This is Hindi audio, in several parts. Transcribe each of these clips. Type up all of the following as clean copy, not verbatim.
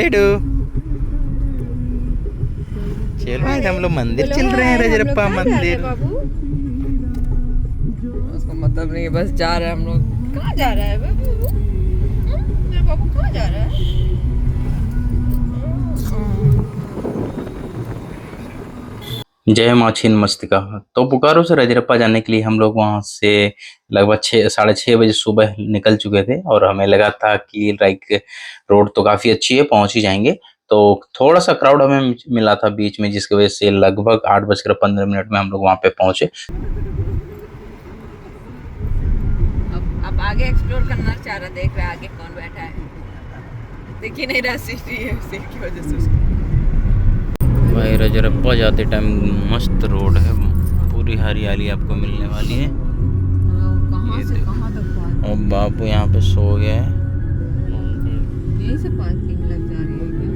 बेटू। चलो आज हम लोग मंदिर चल रहे हैं, रजरप्पा मंदिर। उसको मतलब नहीं, बस जा रहे हैं हम लोग। कहाँ जा रहा है बाबू? मेरे बाबू कहाँ जा रहा है? जय माँ छिन्नमस्तिका। तो बोकारो से रजरप्पा जाने के लिए हम लोग वहाँ से लगभग 6-6:30 बजे सुबह निकल चुके थे और हमें लगा था कि लाइक रोड तो काफ़ी अच्छी है, पहुँच ही जाएंगे। तो थोड़ा सा क्राउड हमें मिला था बीच में, जिसकी वजह से लगभग 8:15 में हम लोग वहाँ पे पहुँचे। अब आगे एक्सप्लोर करना चाह रहा, देख रहा है आगे कौन बैठा है। देखिए नहीं रहा सीट है, सीट की वजह से उसको। भाई रजरप्पा जाते टाइम मस्त रोड है, पूरी हरियाली आपको मिलने वाली है। कहाँ से कहाँ तक पहुँचे? और बाबू यहाँ पे सो गया है। यहीं से पार्किंग लग जा रही है क्या?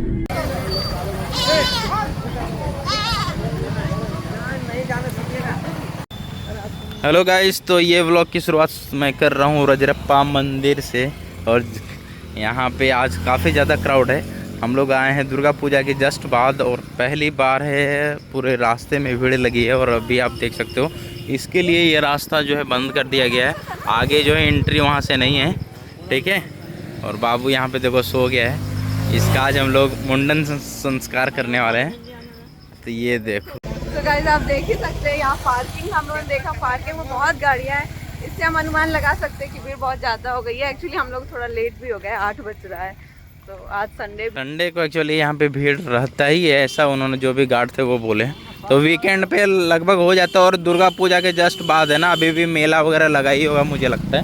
हेलो गाइस, तो ये व्लॉग की शुरुआत मैं कर रहा हूँ रजरप्पा मंदिर से। और यहाँ पे आज काफ़ी ज़्यादा क्राउड है। हम लोग आए हैं दुर्गा पूजा के जस्ट बाद और पहली बार है पूरे रास्ते में भीड़ लगी है। और अभी आप देख सकते हो इसके लिए ये रास्ता जो है बंद कर दिया गया है। आगे जो है एंट्री वहाँ से नहीं है, ठीक है। और बाबू यहाँ पे देखो सो गया है। इसका आज हम लोग मुंडन संस्कार करने वाले हैं। तो ये देखो, तो गाइस आप देख ही सकते हैं यहाँ पार्किंग, हम लोगों ने देखा पार्किंग में बहुत गाड़ियाँ हैं। इससे हम अनुमान लगा सकते हैं कि भीड़ बहुत ज़्यादा हो गई है। एक्चुअली हम लोग थोड़ा लेट भी हो गए, 8 बज रहा है। तो आज संडे को एक्चुअली यहाँ पे भीड़ रहता ही है, ऐसा उन्होंने जो भी गार्ड थे वो बोले। तो वीकेंड पे लगभग हो जाता है। और दुर्गा पूजा के जस्ट बाद है ना, अभी भी मेला वगैरह लगा ही होगा मुझे लगता है।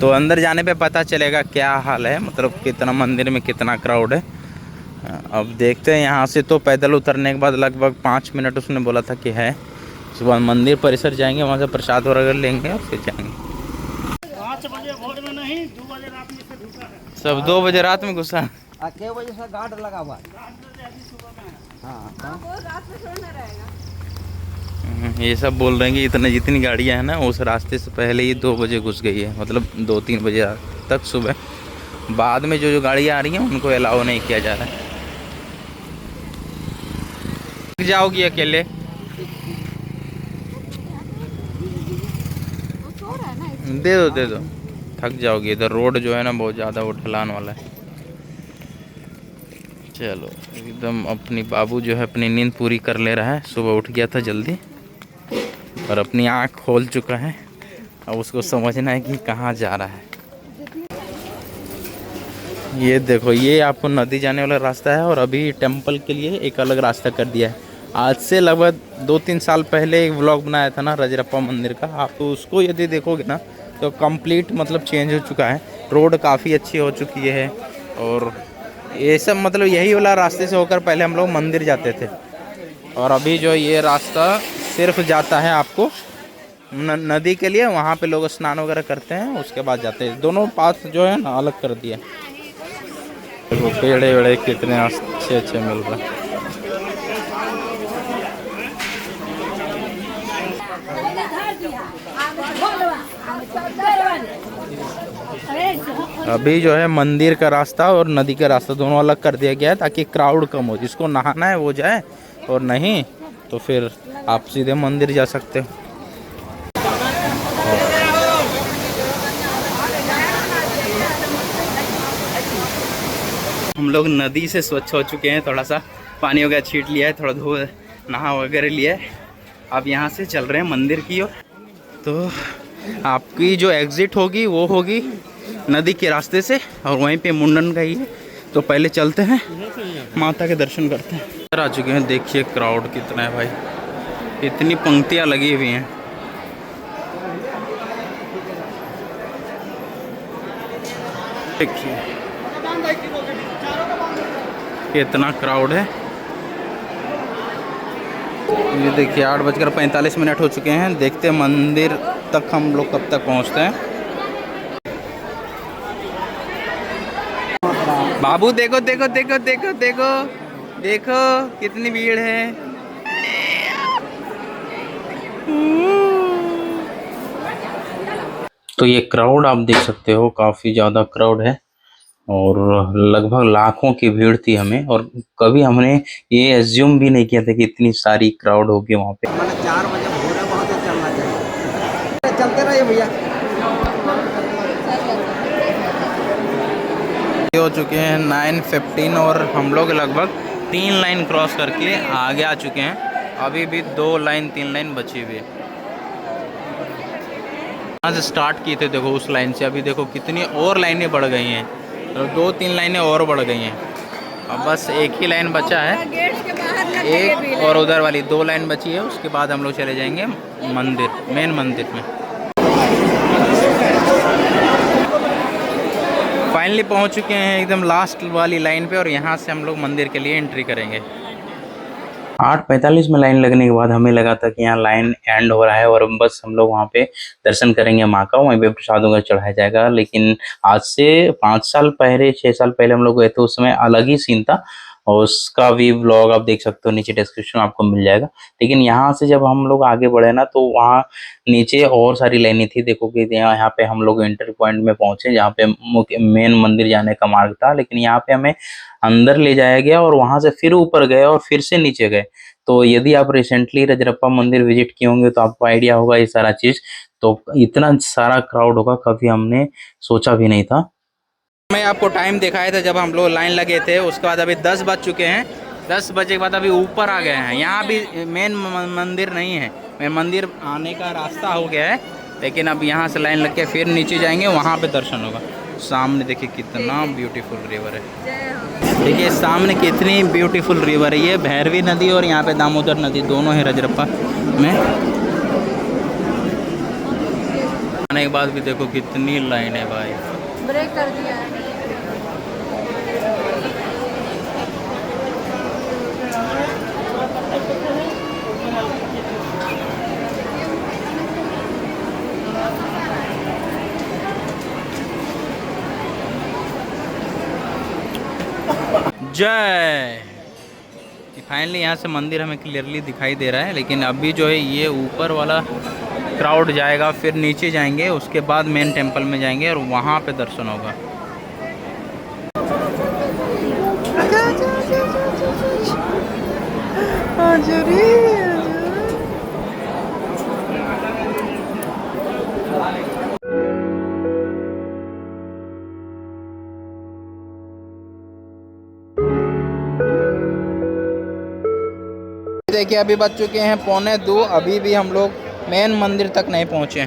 तो अंदर जाने पे पता चलेगा क्या हाल है, मतलब कितना मंदिर में कितना क्राउड है। अब देखते हैं। यहाँ से तो पैदल उतरने के बाद लगभग 5 मिनट उसने बोला था कि है। सुबह मंदिर परिसर जाएंगे, वहाँ से प्रसाद वगैरह लेंगे और फिर जाएंगे। 5 बजे भोर में नहीं, 2 बजे रात में से ढुका है। सब 2 बजे रात में घुसा। क्या वजह से गार्ड लगा हुआ है? रात में थोड़ा ना रहेगा। ये सब बोल रहे हैं कि इतने जितनी गाड़ियाँ हैं ना, उस रास्ते से पहले ही 2 बजे घुस गई है, मतलब 2-3 बजे तक सुबह। बाद में जो गाड़ियाँ आ रही हैं उनको अलाउ नहीं किया जा रहा है। जाओगी अकेले? दे दो, थक जाओगी। इधर रोड जो है ना बहुत ज़्यादा वो ढलान वाला है। चलो एकदम अपनी बाबू जो है अपनी नींद पूरी कर ले रहा है। सुबह उठ गया था जल्दी और अपनी आँख खोल चुका है। अब उसको समझना है कि कहाँ जा रहा है। ये देखो, ये आपको नदी जाने वाला रास्ता है और अभी टेंपल के लिए एक अलग रास्ता कर दिया है। आज से लगभग 2-3 साल पहले एक व्लॉग बनाया था ना रजरप्पा मंदिर का, आप तो उसको यदि देखोगे ना तो कंप्लीट मतलब चेंज हो चुका है। रोड काफ़ी अच्छी हो चुकी है और ये सब मतलब यही वाला रास्ते से होकर पहले हम लोग मंदिर जाते थे। और अभी जो ये रास्ता सिर्फ जाता है आपको नदी के लिए, वहाँ पे लोग स्नान वगैरह करते हैं, उसके बाद जाते हैं। दोनों पाथ जो है ना अलग कर दिया। देखो पेड़े वेड़े कितने अच्छे अच्छे मिल रहे हैं। अभी जो है मंदिर का रास्ता और नदी का रास्ता दोनों अलग कर दिया गया है ताकि क्राउड कम हो। जिसको नहाना है वो जाए और नहीं तो फिर आप सीधे मंदिर जा सकते हो। हम लोग नदी से स्वच्छ हो चुके हैं, थोड़ा सा पानी वगैरह छीट लिया है, थोड़ा धो नहा वगैरह लिया है। अब यहाँ से चल रहे हैं मंदिर की ओर। तो आपकी जो एग्ज़िट होगी वो होगी नदी के रास्ते से और वहीं पे मुंडन का ही है। तो पहले चलते हैं, माता के दर्शन करते हैं। आ चुके हैं, देखिए क्राउड कितना है भाई, इतनी पंक्तियाँ लगी हुई हैं। देखिए कितना क्राउड है। ये देखिए 8:45 हो चुके हैं। देखते हैं मंदिर तक हम लोग कब तक पहुंचते हैं। बाबू देखो देखो देखो देखो देखो देखो कितनी भीड़ है। तो ये क्राउड आप देख सकते हो, काफ़ी ज़्यादा क्राउड है। और लगभग लाखों की भीड़ थी हमें, और कभी हमने ये एज्यूम भी नहीं किया था कि इतनी सारी क्राउड होगी वहाँ पे। मैंने 4 बजे भोरे बहुत ही चलना चाहिए, चलते रहिए भैया। हो चुके हैं 9:15 और हम लोग लगभग 3 लाइन क्रॉस करके आगे आ चुके हैं। अभी भी 2 लाइन 3 लाइन बची हुई है। यहाँ से स्टार्ट किए थे देखो उस लाइन से, अभी देखो कितनी और लाइनें बढ़ गई हैं, तो 2-3 लाइनें और बढ़ गई हैं। अब बस एक ही लाइन बचा है, गेट के बाहर एक और उधर वाली 2 लाइन बची है। उसके बाद हम लोग चले जाएंगे मंदिर, मेन मंदिर में। फाइनली पहुंच चुके हैं एकदम लास्ट वाली लाइन पे, और यहाँ से हम लोग मंदिर के लिए एंट्री करेंगे। 8:45 में लाइन लगने के बाद हमें लगा था कि यहाँ लाइन एंड हो रहा है और बस हम लोग वहाँ पे दर्शन करेंगे माँ का, वहीं पे प्रसाद वगैरह चढ़ाया जाएगा। लेकिन आज से 5 साल पहले 6 साल पहले हम लोग गए थे, उस समय अलग ही सीन था, और उसका भी व्लॉग आप देख सकते हो, नीचे डिस्क्रिप्शन में आपको मिल जाएगा। लेकिन यहाँ से जब हम लोग आगे बढ़े ना, तो वहाँ नीचे और सारी लाइनें थी। देखो कि यहाँ पे हम लोग इंटर पॉइंट में पहुंचे, जहाँ पे मेन मंदिर जाने का मार्ग था, लेकिन यहाँ पे हमें अंदर ले जाया गया और वहां से फिर ऊपर गए और फिर से नीचे गए। तो यदि आप रिसेंटली रजरप्पा मंदिर विजिट किए होंगे तो आपको आइडिया होगा ये सारा चीज। तो इतना सारा क्राउड होगा कभी हमने सोचा भी नहीं था। मैं आपको टाइम दिखाया था जब हम लोग लाइन लगे थे, उसके बाद अभी 10 बज चुके हैं। 10 बजे के बाद अभी ऊपर आ गए हैं। यहाँ भी मेन मंदिर नहीं है, मेन मंदिर आने का रास्ता हो गया है, लेकिन अब यहाँ से लाइन लग के फिर नीचे जाएंगे, वहाँ पे दर्शन होगा। सामने देखिए कितना ब्यूटीफुल रिवर है। देखिए सामने कितनी ब्यूटीफुल रिवर है, ये भैरवी नदी और यहाँ पे दामोदर नदी दोनों है रजरप्पा में। आने के बाद भी देखो कितनी लाइन है भाई। ब्रेक कर दिया है। जय। फाइनली यहाँ से मंदिर हमें क्लियरली दिखाई दे रहा है, लेकिन अभी जो है ये ऊपर वाला क्राउड जाएगा, फिर नीचे जाएंगे, उसके बाद मेन टेंपल में जाएंगे और वहाँ पे दर्शन होगा। देखिए अभी बज चुके हैं 1:45, अभी भी हम लोग मेन मंदिर तक नहीं पहुँचे।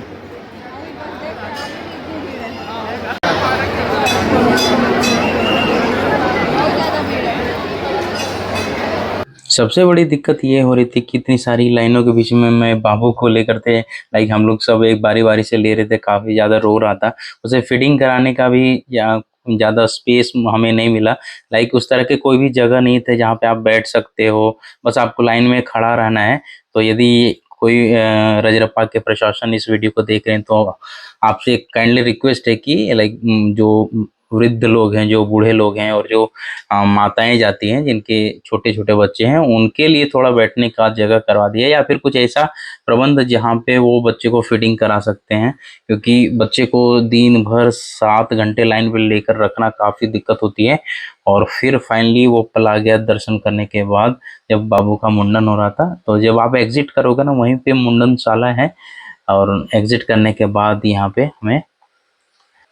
सबसे बड़ी दिक्कत ये हो रही थी कि इतनी सारी लाइनों के बीच में मैं बाबू को लेकर थे, लाइक हम लोग सब एक बारी बारी से ले रहे थे, काफ़ी ज़्यादा रो रहा था। उसे फीडिंग कराने का भी ज़्यादा स्पेस हमें नहीं मिला, लाइक उस तरह के कोई भी जगह नहीं थे जहाँ पे आप बैठ सकते हो, बस आपको लाइन में खड़ा रहना है। तो यदि कोई रजरप्पा के प्रशासन इस वीडियो को देख रहे हैं तो आपसे काइंडली रिक्वेस्ट है कि लाइक जो वृद्ध लोग हैं, जो बूढ़े लोग हैं, और जो माताएं जाती हैं जिनके छोटे छोटे बच्चे हैं, उनके लिए थोड़ा बैठने का जगह करवा दिया, या फिर कुछ ऐसा प्रबंध जहाँ पे वो बच्चे को फीडिंग करा सकते हैं, क्योंकि बच्चे को दिन भर 7 घंटे लाइन पे लेकर रखना काफ़ी दिक्कत होती है। और फिर फाइनली वो पल आ गया दर्शन करने के बाद, जब बाबू का मुंडन हो रहा था। तो जब आप एग्जिट करोगे ना, वहीं पे मुंडनशाला है, और एग्जिट करने के बाद यहाँ पे हमें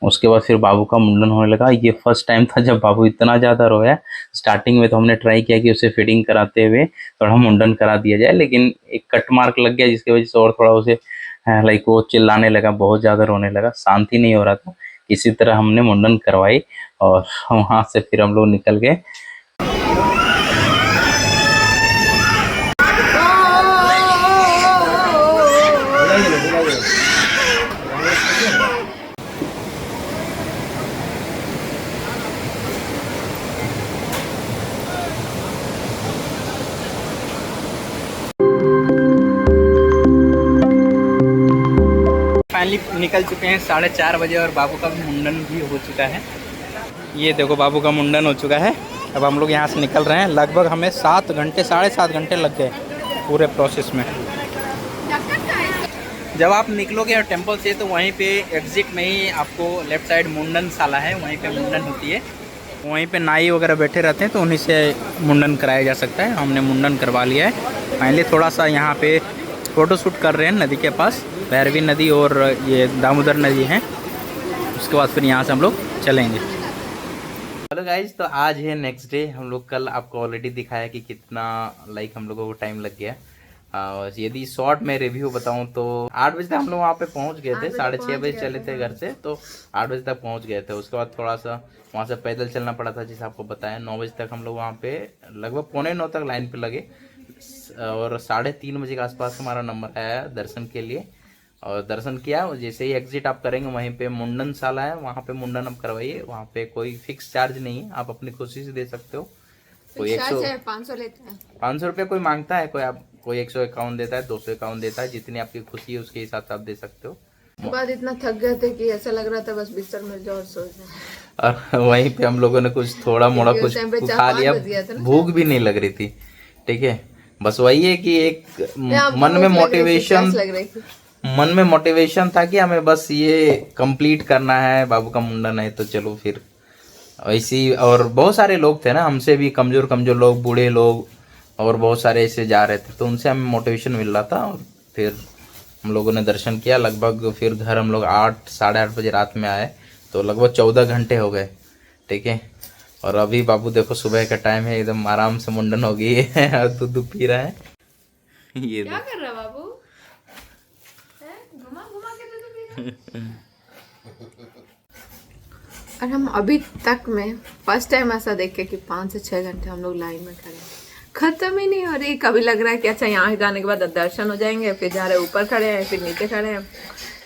उसके बाद फिर बाबू का मुंडन होने लगा। ये फर्स्ट टाइम था जब बाबू इतना ज़्यादा रोया। स्टार्टिंग में तो हमने ट्राई किया कि उसे फीडिंग कराते हुए थोड़ा मुंडन करा दिया जाए, लेकिन एक कट मार्क लग गया, जिसकी वजह से और थोड़ा उसे लाइक वो चिल्लाने लगा, बहुत ज़्यादा रोने लगा, शांति नहीं हो रहा था। इसी तरह हमने मुंडन करवाई और वहाँ से फिर हम लोग निकल गए। फाइनली निकल चुके हैं 4:30 बजे और बाबू का मुंडन भी हो चुका है। ये देखो बाबू का मुंडन हो चुका है। अब हम लोग यहाँ से निकल रहे हैं। लगभग हमें 7 घंटे 7.5 घंटे लग गए पूरे प्रोसेस में। जब आप निकलोगे टेंपल से तो वहीं पे एग्जिट में ही आपको लेफ्ट साइड मुंडन शाला है, वहीं पे मुंडन होती है, वहीं पे नाई वगैरह बैठे रहते हैं, तो उन्हीं से मुंडन कराया जा सकता है। हमने मुंडन करवा लिया है फाइनली। थोड़ा सा यहाँ पे फ़ोटो शूट कर रहे हैं नदी के पास, भैरवी नदी और ये दामोदर नदी है। उसके बाद फिर यहाँ से हम लोग चलेंगे। हेलो गाइज, तो आज है नेक्स्ट डे। हम लोग कल आपको ऑलरेडी दिखाया कि कितना लाइक हम लोगों को टाइम लग गया। यदि शॉर्ट में रिव्यू बताऊं तो 8 बजे तक हम लोग वहाँ पे पहुँच गए थे, 6:30 बजे चले थे घर से, तो 8 बजे तक पहुँच गए थे। उसके बाद थोड़ा सा वहाँ से पैदल चलना पड़ा था, जैसे आपको बताया। 9 बजे तक हम लोग वहाँ पे लगभग 8:45 तक लाइन पे लगे और 3:30 बजे के आसपास हमारा नंबर आया दर्शन के लिए और दर्शन किया। जैसे ही एग्जिट आप करेंगे वहीं पे मुंडन शाला है, वहाँ पे मुंडन आप करवाइए। वहाँ पे कोई फिक्स चार्ज नहीं है, आप अपनी खुशी से दे सकते हो। कोई 500 लेते हैं, 500 रुपये कोई मांगता है, कोई 151 देता है, 251 देता है, जितनी आपकी खुशी है उसके हिसाब से आप दे सकते हो। उसके बाद इतना थक गए थे कि ऐसा लग रहा था बस बिस्तर मिल जाओ और सो जाए। और वहीं पे हम लोगों ने कुछ थोड़ा मोड़ा कुछ खा लिया, भूख भी नहीं लग रही थी। ठीक है, बस वही है कि एक मन में मोटिवेशन था कि हमें बस ये कंप्लीट करना है, बाबू का मुंडन है, तो चलो फिर ऐसी। और बहुत सारे लोग थे ना, हमसे भी कमजोर लोग, बूढ़े लोग और बहुत सारे ऐसे जा रहे थे, तो उनसे हमें मोटिवेशन मिल रहा था। और फिर हम लोगों ने दर्शन किया लगभग। फिर घर हम लोग 8-8:30 बजे रात में आए, तो लगभग 14 घंटे हो गए। ठीक है, और अभी बाबू देखो सुबह का टाइम है, एकदम आराम से मुंडन हो गई है और दूध पी रहा है। ये क्या कर रहा बाबू? घुमा घुमा के दूध पी रहा। और हम अभी तक में फर्स्ट टाइम ऐसा देखे कि 5 से 6 घंटे हम लोग लाइन में खड़े, खत्म ही नहीं हो रही। कभी लग रहा है कि अच्छा यहाँ जाने के बाद दर्शन हो जाएंगे, फिर जा रहे ऊपर खड़े हैं, फिर नीचे खड़े हैं।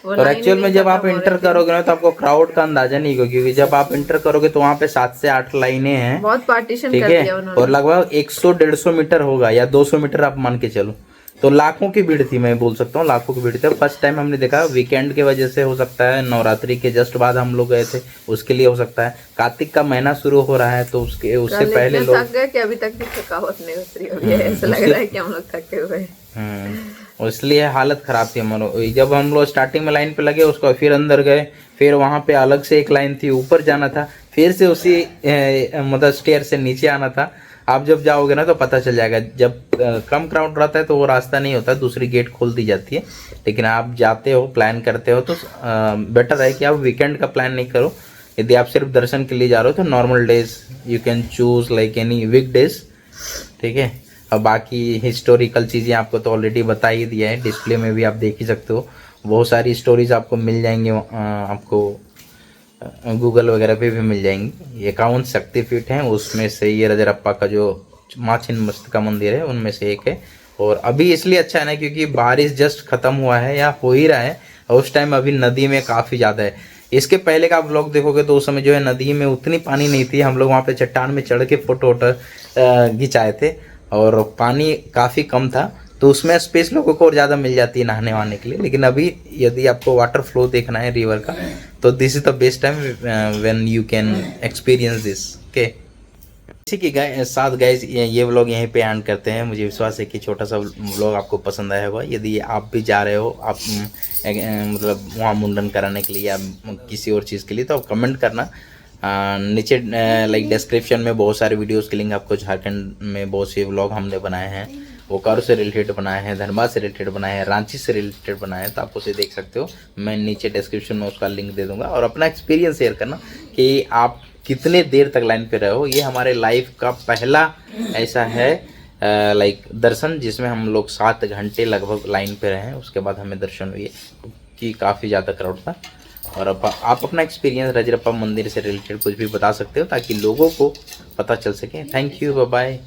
और एक्चुअल में जब आप इंटर करोगे ना तो आपको क्राउड का अंदाजा नहीं होगा, क्योंकि जब आप इंटर करोगे तो वहाँ पे 7 से 8 लाइनें हैं, बहुत पार्टीशन ठीक कर है, दिया उन्होंने। और लगभग 100-150 मीटर होगा या 200 मीटर आप मान के चलो, तो लाखों की भीड़ थी। मैं बोल सकता हूँ लाखों की भीड़ थी। फर्स्ट टाइम हमने देखा, वीकेंड के वजह से हो सकता है, नवरात्रि के जस्ट बाद हम लोग गए थे, उसके लिए हो सकता है। कार्तिक का महीना शुरू हो रहा है, तो उससे पहले लोग थक गए कि अभी तक भी थकावट नहीं उतरी हुई है। ऐसा लग रहा है कि हम लोग थके हुए हैं। इसलिए हालत खराब थी हमारी। जब हम लोग स्टार्टिंग में लाइन पे लगे, उसको फिर अंदर गए, फिर वहाँ पे अलग से एक लाइन थी, ऊपर जाना था, फिर से उसी मतलब स्टेयर से नीचे आना था। आप जब जाओगे ना तो पता चल जाएगा, जब कम क्राउड रहता है तो वो रास्ता नहीं होता, दूसरी गेट खोल दी जाती है। लेकिन आप जाते हो, प्लान करते हो, तो बेटर है कि आप वीकेंड का प्लान नहीं करो। यदि आप सिर्फ दर्शन के लिए जा रहे हो तो normal days you can choose, like any weekdays. ठीक है, अब बाकी हिस्टोरिकल चीज़ें आपको तो ऑलरेडी बता ही दिया है, डिस्प्ले में भी आप देख ही सकते हो। बहुत सारी स्टोरीज आपको मिल जाएंगी, आपको गूगल वगैरह पे भी मिल जाएंगी। 51 शक्तिपीठ हैं, उसमें से ये रजरप्पा का जो माँ छिन्नमस्तिका मंदिर है उनमें से एक है। और अभी इसलिए अच्छा है ना क्योंकि बारिश जस्ट खत्म हुआ है या हो ही रहा है, और उस टाइम अभी नदी में काफ़ी ज़्यादा है। इसके पहले का आप व्लॉग देखोगे तो उस समय जो है नदी में उतनी पानी नहीं थी। हम लोग वहाँ पे चट्टान में चढ़ के फोटो खिंचाए थे और पानी काफ़ी कम था, तो उसमें स्पेस लोगों को और ज़्यादा मिल जाती है नहाने वहाने के लिए। लेकिन अभी यदि आपको वाटर फ्लो देखना है रिवर का, तो this is the best time when you can experience this. Okay, इसी के साथ गाइज ये व्लॉग यहीं पे एंड करते हैं। मुझे विश्वास है कि छोटा सा व्लॉग आपको पसंद आया होगा। यदि आप भी जा रहे हो, आप मतलब वहाँ मुंडन कराने के लिए या किसी और चीज़ के लिए, तो आप कमेंट करना। नीचे लाइक डिस्क्रिप्शन में बहुत सारे वीडियोस के लिंक आपको, झारखंड में बहुत से व्लॉग हमने बनाए हैं, बोकारो से रिलेटेड बनाए हैं, धनबाद से रिलेटेड बनाए हैं, रांची से रिलेटेड बनाए हैं, तो आप उसे देख सकते हो। मैं नीचे डिस्क्रिप्शन में उसका लिंक दे दूंगा। और अपना एक्सपीरियंस शेयर करना कि आप कितने देर तक लाइन पे रहे हो। ये हमारे लाइफ का पहला ऐसा है लाइक दर्शन जिसमें हम लोग 7 घंटे लगभग लाइन पे रहे हैं। उसके बाद हमें दर्शन हुए कि काफ़ी ज़्यादा क्राउड था। और अब आप अपना एक्सपीरियंस रजरप्पा मंदिर से रिलेटेड कुछ भी बता सकते हो ताकि लोगों को पता चल सके। Thank you, bye bye.